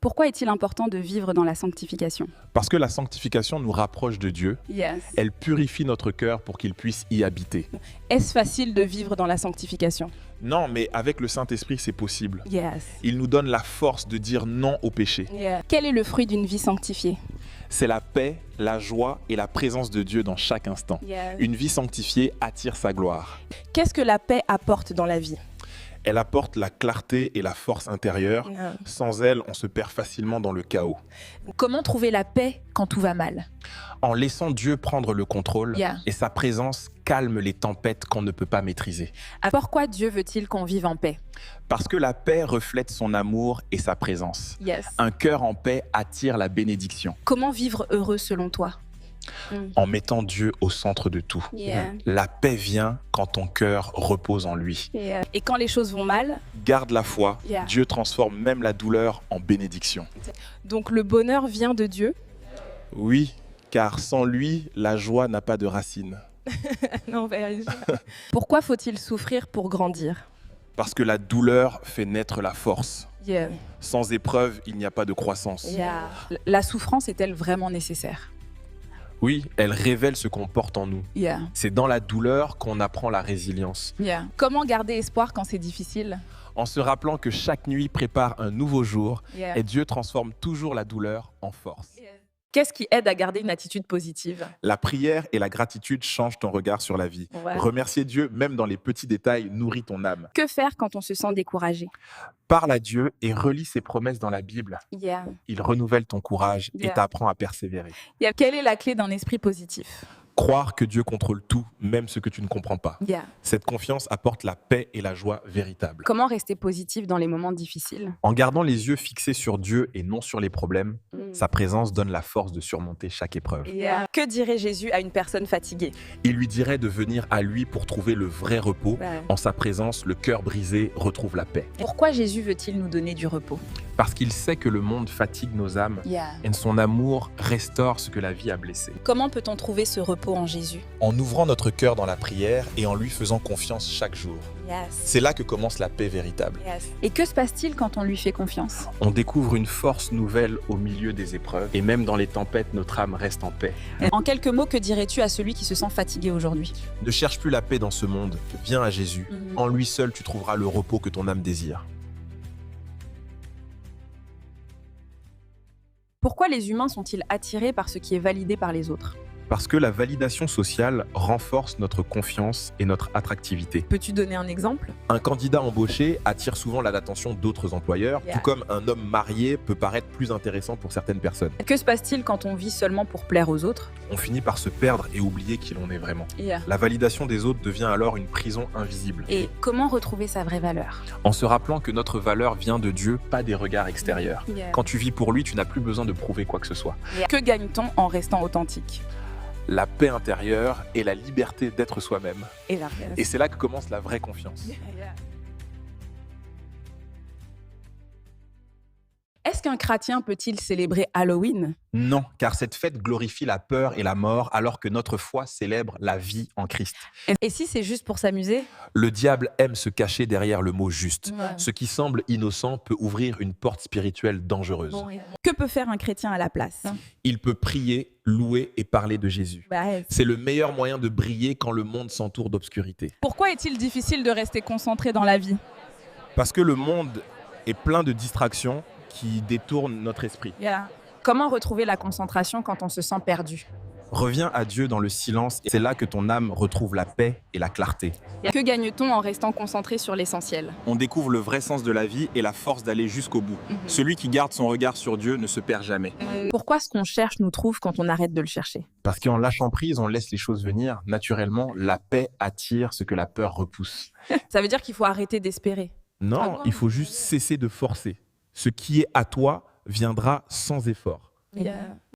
Pourquoi est-il important de vivre dans la sanctification? Parce que la sanctification nous rapproche de Dieu. Yes. Elle purifie notre cœur pour qu'il puisse y habiter. Est-ce facile de vivre dans la sanctification? Non, mais avec le Saint-Esprit, c'est possible. Yes. Il nous donne la force de dire non au péché. Yeah. Quel est le fruit d'une vie sanctifiée? C'est la paix, la joie et la présence de Dieu dans chaque instant. Yes. Une vie sanctifiée attire sa gloire. Qu'est-ce que la paix apporte dans la vie? Elle apporte la clarté et la force intérieure. Yeah. Sans elle, on se perd facilement dans le chaos. Comment trouver la paix quand tout va mal? En laissant Dieu prendre le contrôle Yeah. et sa présence calme les tempêtes qu'on ne peut pas maîtriser. Pourquoi Dieu veut-il qu'on vive en paix? Parce que la paix reflète son amour et sa présence. Yes. Un cœur en paix attire la bénédiction. Comment vivre heureux selon toi? En mettant Dieu au centre de tout. Yeah. La paix vient quand ton cœur repose en lui. Yeah. Et quand les choses vont mal, Garde la foi, Yeah. Dieu transforme même la douleur en bénédiction. donc le bonheur vient de Dieu? Oui, car sans lui, la joie n'a pas de racine. Non, pourquoi faut-il souffrir pour grandir? Parce que la douleur fait naître la force. Yeah. Sans épreuve, il n'y a pas de croissance. Yeah. La souffrance est-elle vraiment nécessaire? Oui, elle révèle ce qu'on porte en nous. Yeah. C'est dans la douleur qu'on apprend la résilience. Yeah. Comment garder espoir quand c'est difficile? En se rappelant que chaque nuit prépare un nouveau jour Yeah. et Dieu transforme toujours la douleur en force. Qu'est-ce qui aide à garder une attitude positive? La prière et la gratitude changent ton regard sur la vie. Ouais. Remercier Dieu, même dans les petits détails, nourrit ton âme. Que faire quand on se sent découragé? Parle à Dieu et relis ses promesses dans la Bible. Yeah. Il renouvelle ton courage Yeah. et t'apprend à persévérer. Quelle est la clé d'un esprit positif? Croire que Dieu contrôle tout, même ce que tu ne comprends pas. Yeah. Cette confiance apporte la paix et la joie véritable. Comment rester positif dans les moments difficiles? En gardant les yeux fixés sur Dieu et non sur les problèmes, sa présence donne la force de surmonter chaque épreuve. Yeah. Que dirait Jésus à une personne fatiguée? Il lui dirait de venir à lui pour trouver le vrai repos. Ouais. En sa présence, le cœur brisé retrouve la paix. Pourquoi Jésus veut-il nous donner du repos? Parce qu'il sait que le monde fatigue nos âmes Yeah. et son amour restaure ce que la vie a blessé. Comment peut-on trouver ce repos en Jésus? En ouvrant notre cœur dans la prière et en lui faisant confiance chaque jour. Yes. C'est là que commence la paix véritable. Yes. Et que se passe-t-il quand on lui fait confiance? On découvre une force nouvelle au milieu des épreuves et même dans les tempêtes, notre âme reste en paix. En quelques mots, que dirais-tu à celui qui se sent fatigué aujourd'hui? Ne cherche plus la paix dans ce monde, viens à Jésus. En lui seul, tu trouveras le repos que ton âme désire. Pourquoi les humains sont-ils attirés par ce qui est validé par les autres? Parce que la validation sociale renforce notre confiance et notre attractivité. Peux-tu donner un exemple? Un candidat embauché attire souvent l'attention d'autres employeurs, Yeah. tout comme un homme marié peut paraître plus intéressant pour certaines personnes. Que se passe-t-il quand on vit seulement pour plaire aux autres? On finit par se perdre et oublier qui l'on est vraiment. Yeah. La validation des autres devient alors une prison invisible. Et comment retrouver sa vraie valeur? En se rappelant que notre valeur vient de Dieu, pas des regards extérieurs. Yeah. Quand tu vis pour lui, tu n'as plus besoin de prouver quoi que ce soit. Que gagne-t-on en restant authentique? La paix intérieure et la liberté d'être soi-même. Et la Et c'est là que commence la vraie confiance. Est-ce qu'un chrétien peut-il célébrer Halloween? Non, car cette fête glorifie la peur et la mort, alors que notre foi célèbre la vie en Christ. Et si c'est juste pour s'amuser? Le diable aime se cacher derrière le mot juste. Ouais. Ce qui semble innocent peut ouvrir une porte spirituelle dangereuse. Que peut faire un chrétien à la place? Il peut prier, louer et parler de Jésus. C'est le meilleur moyen de briller quand le monde s'entoure d'obscurité. Pourquoi est-il difficile de rester concentré dans la vie? Parce que le monde est plein de distractions qui détournent notre esprit. Comment retrouver la concentration quand on se sent perdu? Reviens à Dieu dans le silence et c'est là que ton âme retrouve la paix et la clarté. Que gagne-t-on en restant concentré sur l'essentiel? On découvre le vrai sens de la vie et la force d'aller jusqu'au bout. Celui qui garde son regard sur Dieu ne se perd jamais. Pourquoi ce qu'on cherche nous trouve quand on arrête de le chercher? Parce qu'en lâchant prise, on laisse les choses venir. Naturellement, la paix attire ce que la peur repousse. Ça veut dire qu'il faut arrêter d'espérer. Non, il faut juste cesser de forcer. Ce qui est à toi viendra sans effort.